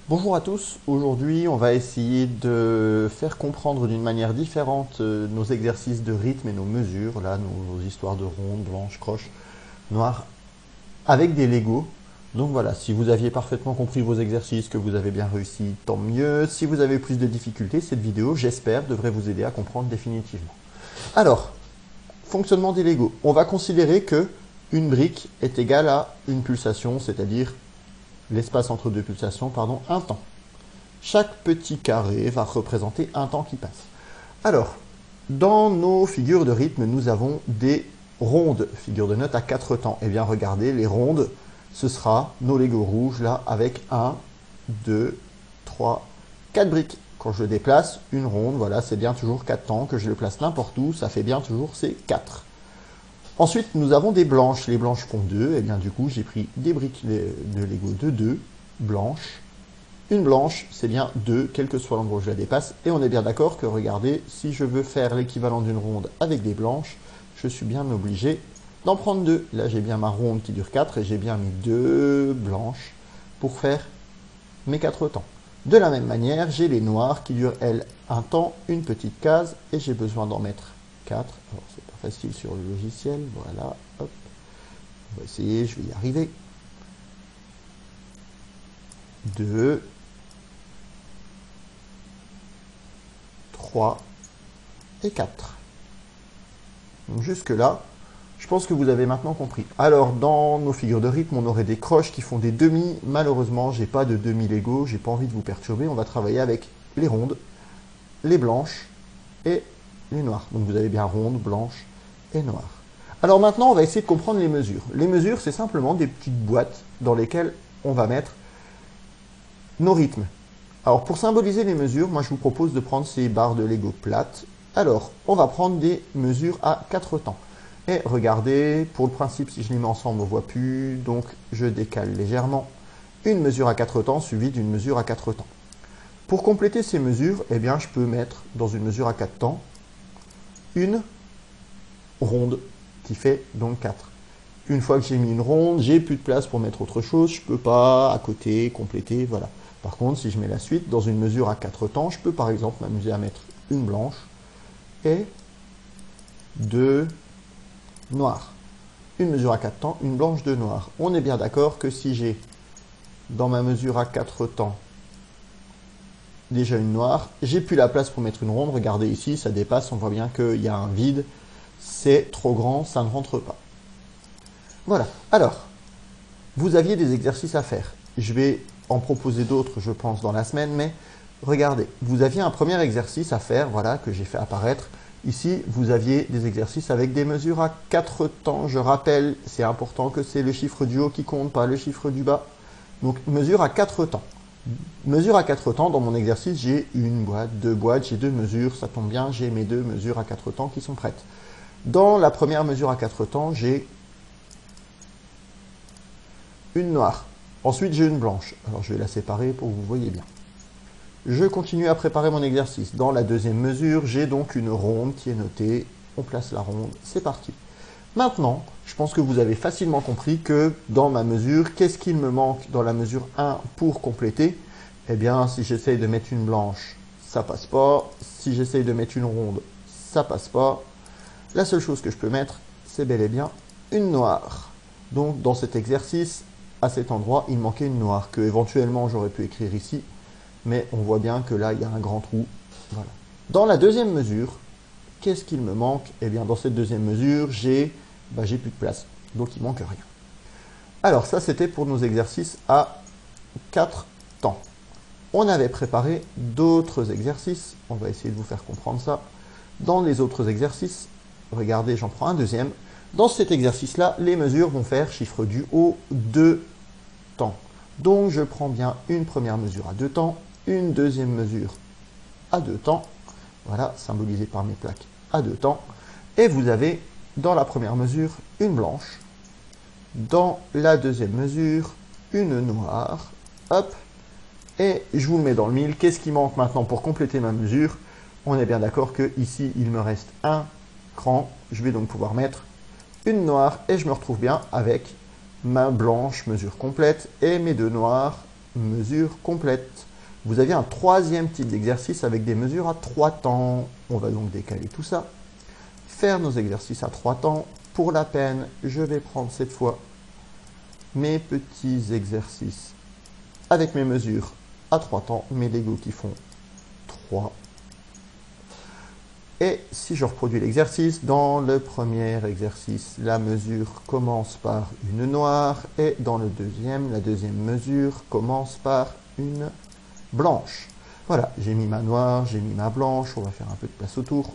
Bonjour à tous, aujourd'hui on va essayer de faire comprendre d'une manière différente nos exercices de rythme et nos mesures, là nos histoires de rondes, blanches, croches, noires, avec des Lego. Donc voilà, si vous aviez parfaitement compris vos exercices, que vous avez bien réussi, tant mieux. Si vous avez plus de difficultés, cette vidéo, j'espère, devrait vous aider à comprendre définitivement. Alors, fonctionnement des Lego. On va considérer que une brique est égale à une pulsation, c'est-à-dire l'espace entre deux pulsations, pardon, un temps. Chaque petit carré va représenter un temps qui passe. Alors, dans nos figures de rythme, nous avons des rondes, figures de notes à 4 temps. Eh bien, regardez, les rondes, ce sera nos Lego rouges, là, avec 1, 2, 3, 4 briques. Quand je déplace une ronde, voilà, c'est bien toujours 4 temps, que je le place n'importe où, ça fait bien toujours ces 4. Ensuite, nous avons des blanches. Les blanches font 2. Et bien, du coup, j'ai pris des briques de Lego de 2 blanches. Une blanche, c'est bien 2, quel que soit l'endroit où je la dépasse. Et on est bien d'accord que, regardez, si je veux faire l'équivalent d'une ronde avec des blanches, je suis bien obligé d'en prendre 2. Là, j'ai bien ma ronde qui dure 4 et j'ai bien mis 2 blanches pour faire mes 4 temps. De la même manière, j'ai les noires qui durent, elles, un temps, une petite case, et j'ai besoin d'en mettre 4. Alors, c'est pas facile sur le logiciel, voilà, hop. On va essayer, je vais y arriver. 2, 3 et 4. Donc jusque-là, je pense que vous avez maintenant compris. Alors, dans nos figures de rythme, on aurait des croches qui font des demi. Malheureusement, j'ai pas de demi Lego, j'ai pas envie de vous perturber. On va travailler avec les rondes, les blanches et les noires. Donc vous avez bien rondes, blanches et noires. Alors maintenant, on va essayer de comprendre les mesures. Les mesures, c'est simplement des petites boîtes dans lesquelles on va mettre nos rythmes. Alors pour symboliser les mesures, moi je vous propose de prendre ces barres de Lego plates. Alors, on va prendre des mesures à 4 temps. Et regardez, pour le principe, si je les mets ensemble, on ne voit plus, donc je décale légèrement. Une mesure à 4 temps suivie d'une mesure à 4 temps. Pour compléter ces mesures, eh bien, je peux mettre dans une mesure à 4 temps une ronde qui fait donc 4. Une fois que j'ai mis une ronde, j'ai plus de place pour mettre autre chose, je ne peux pas à côté compléter, voilà. Par contre, si je mets la suite dans une mesure à 4 temps, je peux par exemple m'amuser à mettre une blanche et 2 noires. Une mesure à 4 temps, une blanche, 2 noires. On est bien d'accord que si j'ai dans ma mesure à 4 temps déjà une noire, j'ai plus la place pour mettre une ronde. Regardez ici, ça dépasse, on voit bien qu'il y a un vide. C'est trop grand, ça ne rentre pas. Voilà. Alors, vous aviez des exercices à faire. Je vais en proposer d'autres, je pense, dans la semaine, mais regardez, vous aviez un premier exercice à faire, voilà, que j'ai fait apparaître. Ici, vous aviez des exercices avec des mesures à 4 temps. Je rappelle, c'est important que c'est le chiffre du haut qui compte, pas le chiffre du bas. Donc, mesure à 4 temps. Mesure à 4 temps, dans mon exercice, j'ai une boîte, 2 boîtes, j'ai 2 mesures, ça tombe bien, j'ai mes 2 mesures à 4 temps qui sont prêtes. Dans la première mesure à 4 temps, j'ai une noire. Ensuite, j'ai une blanche. Alors, je vais la séparer pour que vous voyez bien. Je continue à préparer mon exercice. Dans la deuxième mesure, j'ai donc une ronde qui est notée. On place la ronde, c'est parti. Maintenant, je pense que vous avez facilement compris que dans ma mesure, qu'est-ce qu'il me manque dans la mesure 1 pour compléter? Eh bien, si j'essaye de mettre une blanche, ça passe pas. Si j'essaye de mettre une ronde, ça passe pas. La seule chose que je peux mettre, c'est bel et bien une noire. Donc, dans cet exercice, à cet endroit, il manquait une noire que éventuellement j'aurais pu écrire ici. Mais on voit bien que là, il y a un grand trou. Voilà. Dans la deuxième mesure, qu'est-ce qu'il me manque? Eh bien, dans cette deuxième mesure, j'ai plus de place. Donc, il ne manque rien. Alors, ça, c'était pour nos exercices à 4 temps. On avait préparé d'autres exercices. On va essayer de vous faire comprendre ça. Dans les autres exercices, regardez, j'en prends un deuxième. Dans cet exercice-là, les mesures vont faire chiffre du haut 2 temps. Donc, je prends bien une première mesure à 2 temps, une deuxième mesure à 2 temps, voilà, symbolisé par mes plaques à 2 temps, et vous avez dans la première mesure une blanche, dans la deuxième mesure une noire, hop, et je vous le mets dans le mille. Qu'est-ce qui manque maintenant pour compléter ma mesure? On est bien d'accord que ici il me reste un cran, je vais donc pouvoir mettre une noire et je me retrouve bien avec ma blanche mesure complète et mes 2 noirs mesure complète. Vous avez un troisième type d'exercice avec des mesures à 3 temps. On va donc décaler tout ça, faire nos exercices à 3 temps. Pour la peine, je vais prendre cette fois mes petits exercices avec mes mesures à 3 temps, mes Lego qui font 3. Et si je reproduis l'exercice, dans le premier exercice, la mesure commence par une noire et dans le deuxième, la deuxième mesure commence par une blanche. Voilà, j'ai mis ma noire, j'ai mis ma blanche, on va faire un peu de place autour.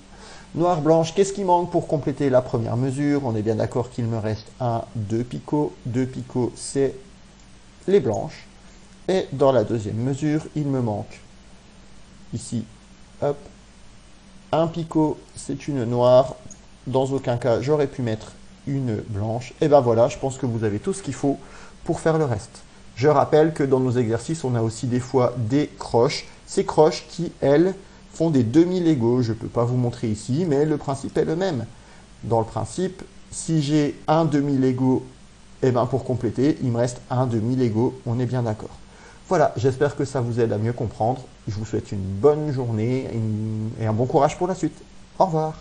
Noire, blanche, qu'est-ce qui manque pour compléter la première mesure? On est bien d'accord qu'il me reste 2 picots. 2 picots, c'est les blanches. Et dans la deuxième mesure, il me manque ici, hop, un picot, c'est une noire. Dans aucun cas, j'aurais pu mettre une blanche. Et ben voilà, je pense que vous avez tout ce qu'il faut pour faire le reste. Je rappelle que dans nos exercices, on a aussi des fois des croches. Ces croches qui, elles, font des demi-Lego. Je ne peux pas vous montrer ici, mais le principe est le même. Dans le principe, si j'ai un demi-Lego, et ben pour compléter, il me reste un demi-Lego. On est bien d'accord. Voilà, j'espère que ça vous aide à mieux comprendre. Je vous souhaite une bonne journée et un bon courage pour la suite. Au revoir.